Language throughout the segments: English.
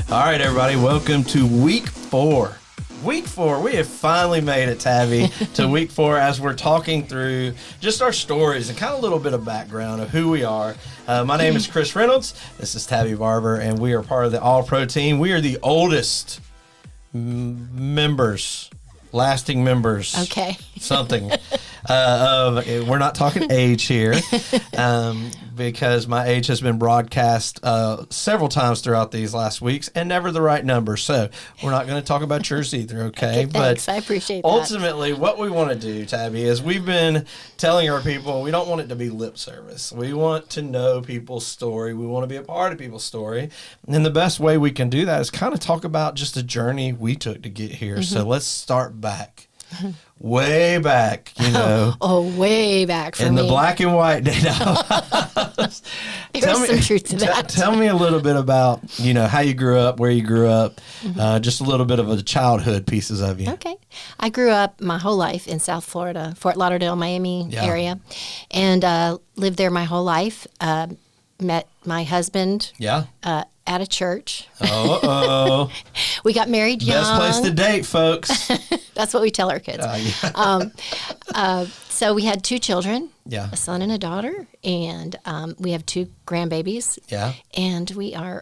All right, everybody, welcome to week 4. Week 4, we have finally made it, Tabi, to week 4 as we're talking through just our stories and kind of a little bit of background of who we are. My name is Chris Reynolds. This is Tabi Barber, and we are part of the All-Pro team. We are the oldest members, lasting members. Okay. Something. We're not talking age here because my age has been broadcast several times throughout these last weeks and never the right number. So we're not going to talk about yours either, okay? Thanks. I appreciate that. Ultimately, what we want to do, Tabi, is we've been telling our people we don't want it to be lip service. We want to know people's story. We want to be a part of people's story. And the best way we can do that is kind of talk about just the journey we took to get here. So let's start back. Way back, you know. Way back for in me. the black and white day. There's some truth to that. Tell me a little bit about, how you grew up, where you grew up, just a little bit of the childhood pieces of you. Okay. I grew up my whole life in South Florida, Fort Lauderdale, Miami area, and lived there my whole life. Met my husband at a church. We got married young. Best place to date, folks. That's what we tell our kids. So we had 2 children, a son and a daughter, and we have 2 grandbabies. Yeah. And we are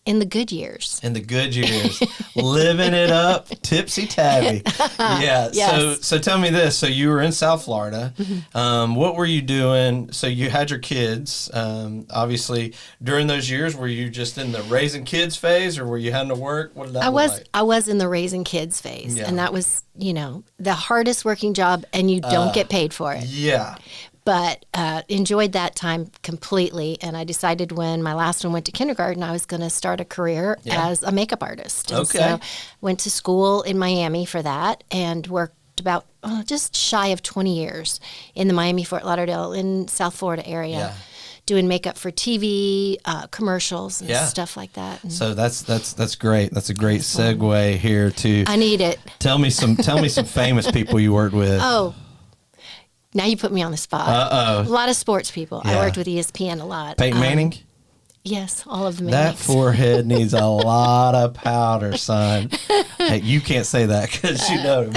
in the good years. In the good years. Living it up, tipsy Tabi. Yeah. Yes. So tell me this. So you were in South Florida. What were you doing? So you had your kids. Obviously, during those years, were you just in the raising kids phase, or were you having to work? What did that look like? I was in the raising kids phase, and that was, the hardest working job, and you don't get paid for it. Yeah. But enjoyed that time completely, and I decided when my last one went to kindergarten, I was going to start a career as a makeup artist. And so went to school in Miami for that, and worked about just shy of 20 years in the Miami, Fort Lauderdale, in South Florida area, doing makeup for TV, commercials, and stuff like that. And so that's great. That's a great segue here to. I need it. Tell me some famous people you worked with. Oh. Now you put me on the spot. A lot of sports people. I worked with ESPN a lot. Peyton Manning? Yes, all of the Mannings. That forehead needs a lot of powder, son. Hey, you can't say that because you know.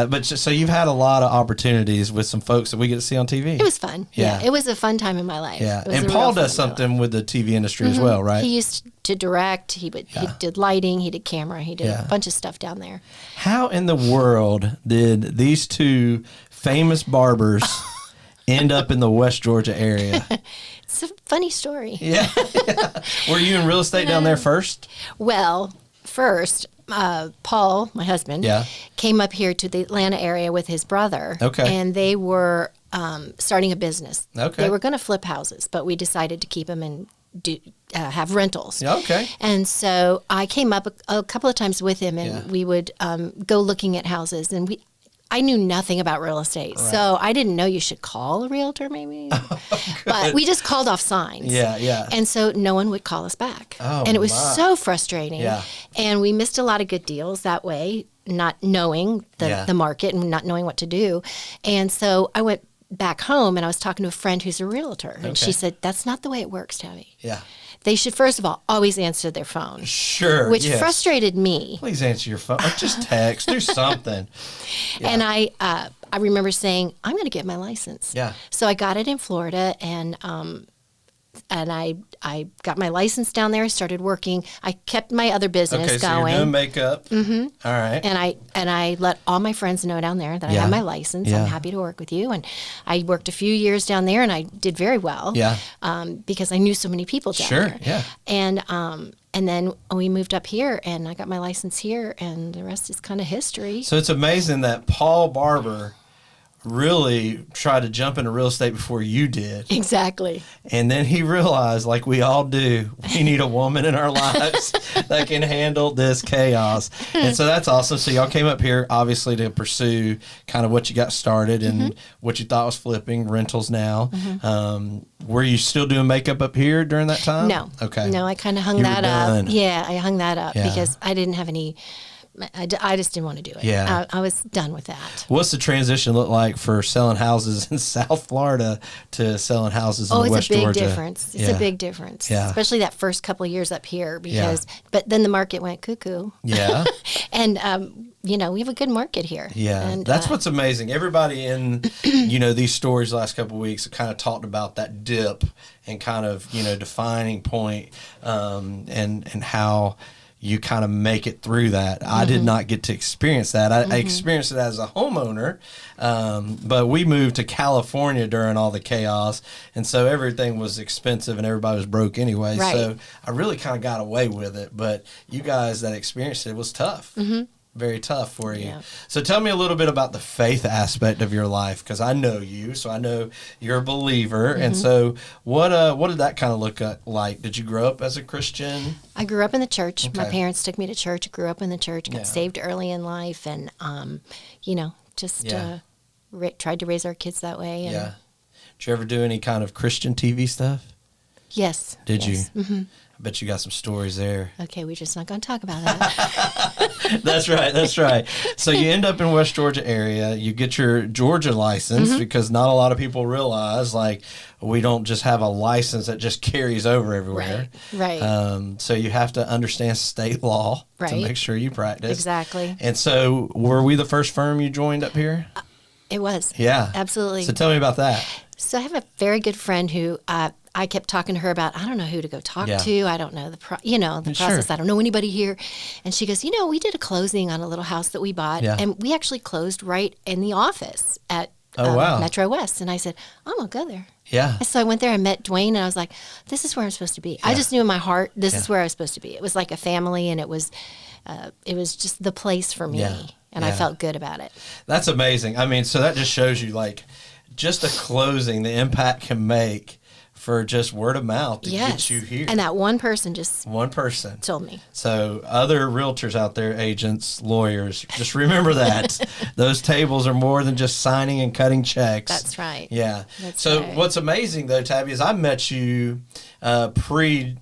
But so you've had a lot of opportunities with some folks that we get to see on TV. It was fun. Yeah. It was a fun time in my life. Yeah, and Paul does something with the TV industry as well, right? He used to direct. He did lighting. He did camera. He did a bunch of stuff down there. How in the world did these 2 famous barbers end up in the West Georgia area? It's a funny story. Yeah. Were you in real estate down there first? Well, first, Paul, my husband, came up here to the Atlanta area with his brother. Okay. And they were starting a business. Okay. They were going to flip houses, but we decided to keep them and have rentals. Okay. And so I came up a couple of times with him, and we would go looking at houses, and I knew nothing about real estate, so I didn't know you should call a realtor maybe. But we just called off signs. Yeah. And so no one would call us back. Oh, and it was so frustrating. Yeah. And we missed a lot of good deals that way, not knowing the market and not knowing what to do. And so I went back home, and I was talking to a friend who's a realtor, and she said, "That's not the way it works, Tabi. Yeah. They should, first of all, always answer their phone." Sure. Which frustrated me. Please answer your phone. Or just text. Do something. Yeah. And I remember saying, I'm going to get my license. Yeah. So I got it in Florida, and I got my license down there. I started working. I kept my other business going. So you're doing makeup. Mm-hmm. All right. And I let all my friends know down there that I had my license. I'm happy to work with you. And I worked a few years down there, and I did very well. Yeah. Because I knew so many people down there. Sure. Yeah. And then we moved up here, and I got my license here, and the rest is kind of history. So it's amazing that Paul Barber really tried to jump into real estate before you did. Exactly. And then he realized, like we all do, we need a woman in our lives that can handle this chaos. And so that's awesome. So y'all came up here, obviously, to pursue kind of what you got started and what you thought was flipping, rentals now. Were you still doing makeup up here during that time? No. Okay. No, I kind of hung that up. Yeah, I hung that up because I didn't have any I just didn't want to do it. Yeah. I was done with that. What's the transition look like for selling houses in South Florida to selling houses in West Georgia? It's a big difference. It's a big difference. Yeah. Especially that first couple of years up here but then the market went cuckoo. Yeah. And, we have a good market here. Yeah. And, that's what's amazing. Everybody in, these stories the last couple of weeks have kind of talked about that dip and kind of, defining point and how you kind of make it through that. I did not get to experience that. I experienced it as a homeowner, but we moved to California during all the chaos, and so everything was expensive and everybody was broke anyway. Right. So I really kind of got away with it, but you guys that experienced it was tough. Very tough for you. Yeah. So tell me a little bit about the faith aspect of your life, because I know you, so I know you're a believer. And so what did that kind of look like? Did you grow up as a Christian? I grew up in the church. Okay. My parents took me to church. I grew up in the church, got saved early in life, and, tried to raise our kids that way. And Did you ever do any kind of Christian TV stuff? Yes. Did you? Mm-hmm. I bet you got some stories there. Okay, we're just not going to talk about that. That's right. So you end up in West Georgia area. You get your Georgia license because not a lot of people realize, we don't just have a license that just carries over everywhere. Right. So you have to understand state law to make sure you practice. Exactly. And so were we the first firm you joined up here? It was. Yeah. Absolutely. So tell me about that. So I have a very good friend who I kept talking to her about, I don't know who to go talk to. I don't know the process. Sure. I don't know anybody here. And she goes, we did a closing on a little house that we bought. Yeah. And we actually closed right in the office at Metro West. And I said, I'm going to go there. Yeah. So I went there and met Dwayne, and I was like, this is where I'm supposed to be. I just knew in my heart, this is where I was supposed to be. It was like a family, and it was just the place for me. Yeah. And I felt good about it. That's amazing. I mean, so that just shows you, just a closing, the impact can make for just word of mouth to get you here. And that one person told me. So other realtors out there, agents, lawyers, just remember that. Those tables are more than just signing and cutting checks. That's right. Yeah. That's so right. What's amazing, though, Tabi, is I met you pre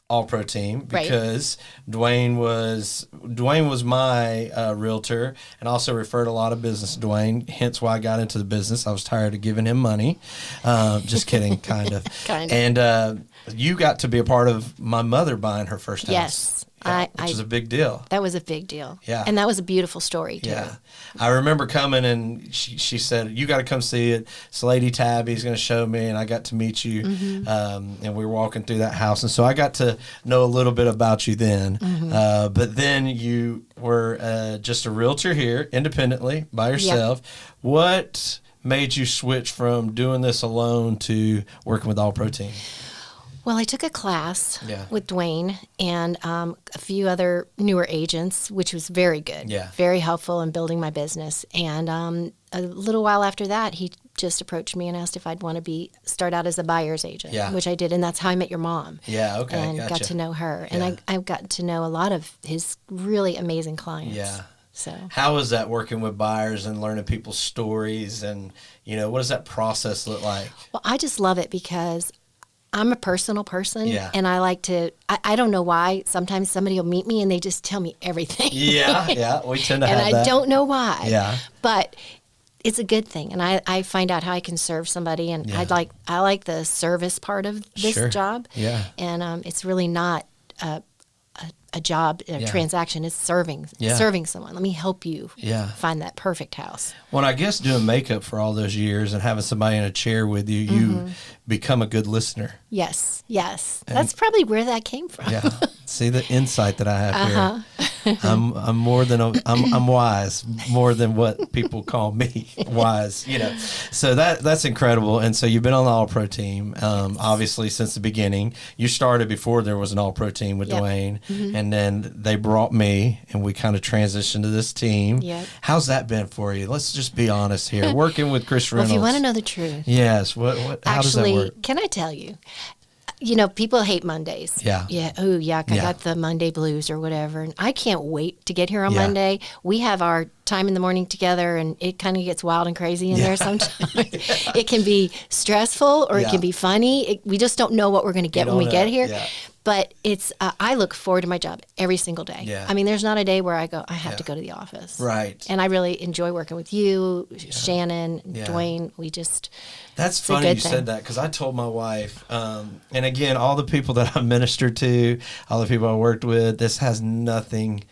All-Pro team because Dwayne was my realtor and also referred a lot of business to Dwayne, hence why I got into the business. I was tired of giving him money. Just kidding, kind of. And you got to be a part of my mother buying her first house. Yes. Which is a big deal. That was a big deal. Yeah. And that was a beautiful story, too. Yeah. I remember coming, and she said, you got to come see it. It's Lady Tabi's going to show me, and I got to meet you. And we were walking through that house. And so I got to know a little bit about you then. But then you were just a realtor here, independently, by yourself. Yep. What made you switch from doing this alone to working with All-Pro Team? Well, I took a class with Dwayne and a few other newer agents, which was very good, very helpful in building my business. And a little while after that, he just approached me and asked if I'd want to start out as a buyer's agent, which I did. And that's how I met your mom. Yeah, okay, and got to know her. And I've gotten to know a lot of his really amazing clients. Yeah. So how is that working with buyers and learning people's stories? And, what does that process look like? Well, I just love it because I'm a personal person, and I like to, I don't know why, sometimes somebody will meet me and they just tell me everything. Yeah, we tend to have that. And I don't know why. Yeah. But it's a good thing, and I find out how I can serve somebody, and I like the service part of this job. Yeah. And it's really not a job, a transaction. Is serving someone. Let me help you find that perfect house. Well, I guess doing makeup for all those years and having somebody in a chair with you, you become a good listener. Yes. And that's probably where that came from. Yeah. See the insight that I have here. I'm more than I'm wise, more than what people call me wise. So that's incredible. And so you've been on the All-Pro team, obviously since the beginning. You started before there was an All-Pro team with Dwayne, and then they brought me, and we kind of transitioned to this team. Yep. How's that been for you? Let's just be honest here. Working with Chris Reynolds. Well, if you want to know the truth, yes. How does that work? Can I tell you? People hate Mondays. Yeah. Yeah. Oh, yuck. I got the Monday blues or whatever. And I can't wait to get here on Monday. We have our time in the morning together, and it kind of gets wild and crazy in there sometimes. It can be stressful or it can be funny. We just don't know what we're going to get when we get here. Yeah. But it's I look forward to my job every single day. Yeah. I mean, there's not a day where I go, I have to go to the office. Right. And I really enjoy working with you, Shannon, Dwayne. We just... That's funny you said that, because I told my wife, and again, all the people that I ministered to, all the people I worked with, this has nothing...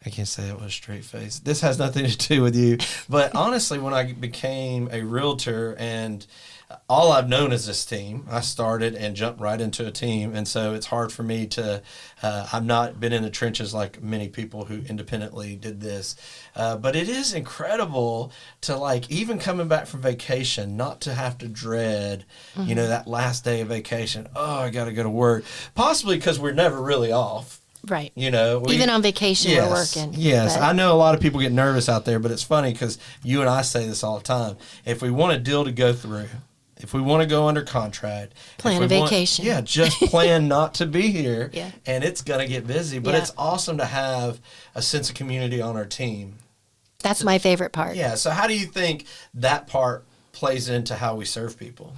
I can't say it with a straight face. This has nothing to do with you. But honestly, when I became a realtor, and all I've known is this team, I started and jumped right into a team. And so it's hard for me to, I've not been in the trenches like many people who independently did this. But it is incredible to, like, even coming back from vacation, not to have to dread, you know, that last day of vacation. Oh, I got to go to work. Possibly because we're never really off. Right. You know, even on vacation, we're working. Yes. I know a lot of people get nervous out there, but it's funny because you and I say this all the time. If we want a deal to go through, if we want to go under contract, plan a vacation. Just plan not to be here, Yeah. and it's going to get busy. But it's awesome to have a sense of community on our team. That's my favorite part. Yeah. So how do you think that part plays into how we serve people?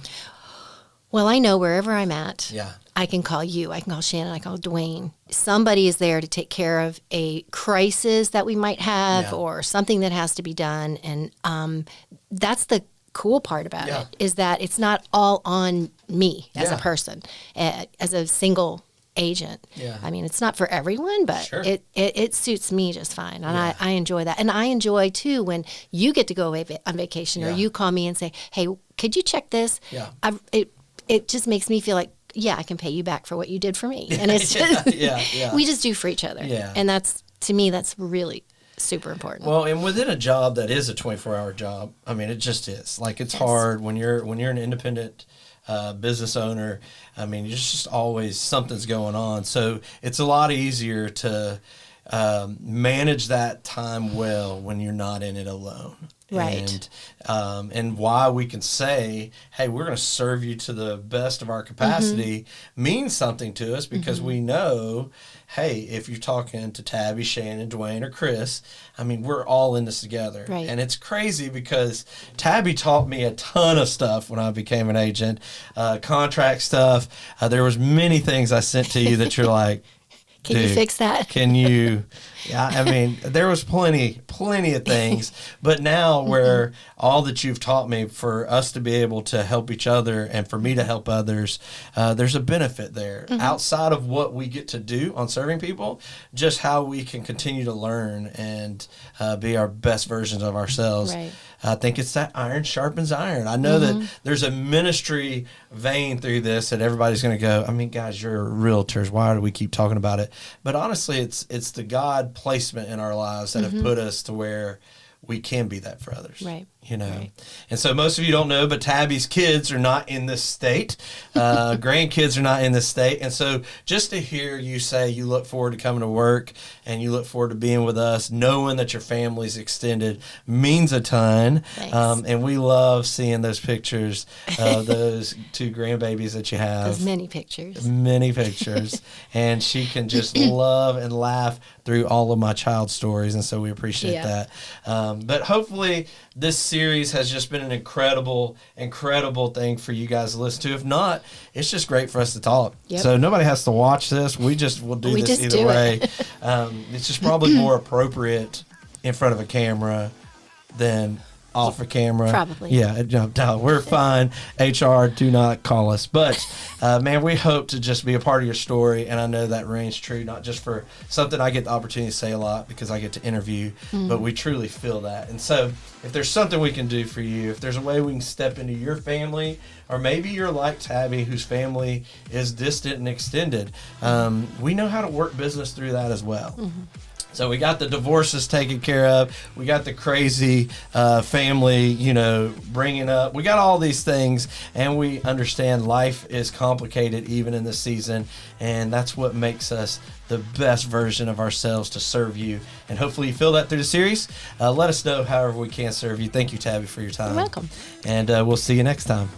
Well, I know wherever I'm at, Yeah. I can call you, I can call Shannon, I can call Dwayne. Somebody is there to take care of a crisis that we might have or something that has to be done. And that's the cool part about it, is that it's not all on me as a person, as a single agent. Yeah. I mean, it's not for everyone, but it suits me just fine. And I enjoy that. And I enjoy, too, when you get to go away on vacation or you call me and say, hey, could you check this? Yeah. It just makes me feel like, I can pay you back for what you did for me. And it's just, we just do for each other. Yeah. And that's, to me, that's really super important. Well, and within a job that is a 24-hour job, I mean, it just is. Like, it's hard when you're an independent business owner. I mean, there's just always something's going on. So it's a lot easier to manage that time well when you're not in it alone. Right. And why we can say, hey, we're going to serve you to the best of our capacity means something to us, because we know, hey, if you're talking to Tabi, Shannon, Dwayne, or Chris, I mean, we're all in this together. Right. And it's crazy because Tabi taught me a ton of stuff when I became an agent, contract stuff. There was many things I sent to you that you're like, Can you fix that? Can you? Yeah, I mean, there was plenty of things, but now where all that you've taught me, for us to be able to help each other and for me to help others, there's a benefit there outside of what we get to do on serving people, just how we can continue to learn and be our best versions of ourselves. Right. I think it's that iron sharpens iron. I know that there's a ministry vein through this that everybody's going to go, I mean, guys, you're realtors. Why do we keep talking about it? But honestly, it's the God placement in our lives that have put us to where we can be that for others. Right. You know, Right. And so most of you don't know, but Tabi's kids are not in this state. Grandkids are not in this state. And so just to hear you say you look forward to coming to work and you look forward to being with us, knowing that your family's extended, means a ton. Thanks. And we love seeing those pictures of those two grandbabies that you have. There's many pictures. Many pictures. And she can just love and laugh through all of my child stories. And so we appreciate that. But hopefully this series has just been an incredible thing for you guys to listen to. If not, it's just great for us to talk. Yep. So nobody has to watch this. We just will do this either way. It's just probably more appropriate in front of a camera than off a camera. Probably. Yeah, no, we're fine. HR, do not call us. But, man, we hope to just be a part of your story, and I know that reigns true, not just for something I get the opportunity to say a lot because I get to interview, but we truly feel that. And so if there's something we can do for you, if there's a way we can step into your family, or maybe you're like Tabi, whose family is distant and extended, we know how to work business through that as well. So we got the divorces taken care of. We got the crazy family, bringing up. We got all these things, and we understand life is complicated even in this season, and that's what makes us the best version of ourselves to serve you. And hopefully you feel that through the series. Let us know however we can serve you. Thank you, Tabi, for your time. You're welcome. And we'll see you next time.